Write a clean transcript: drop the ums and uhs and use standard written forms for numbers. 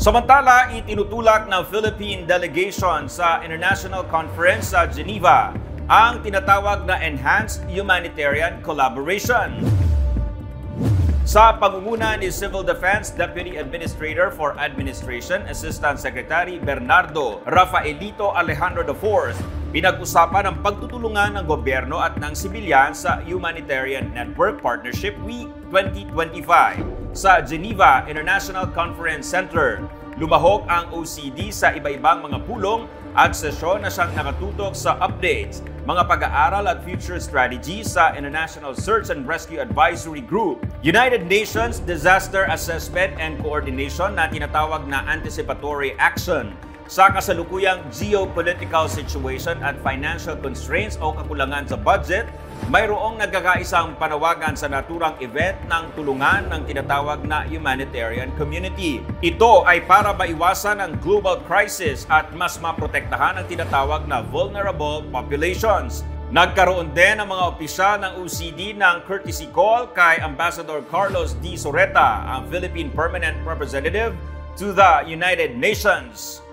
Samantala, itinutulak ng Philippine delegation sa International Conference sa Geneva ang tinatawag na Enhanced Humanitarian Collaboration. Sa pangunguna ni Civil Defense Deputy Administrator for Administration Assistant Secretary Bernardo Rafaelito Alejandro IV, pinag-usapan ang pagtutulungan ng gobyerno at ng sibilyan sa Humanitarian Network Partnership Week 2025 sa Geneva International Conference Center. Lumahok ang OCD sa iba-ibang mga pulong at sesyon na siyang nakatutok sa updates, mga pag-aaral at future strategies sa International Search and Rescue Advisory Group, United Nations Disaster Assessment and Coordination na tinatawag na Anticipatory Action, sa kasalukuyang geopolitical situation at financial constraints o kakulangan sa budget, mayroong nagkakaisang panawagan sa naturang event ng tulungan ng tinatawag na humanitarian community. Ito ay para maiwasan ang global crisis at mas maprotektahan ang tinatawag na vulnerable populations. Nagkaroon din ang mga opisyal ng OCD ng courtesy call kay Ambassador Carlos D. Soreta, ang Philippine Permanent Representative to the United Nations.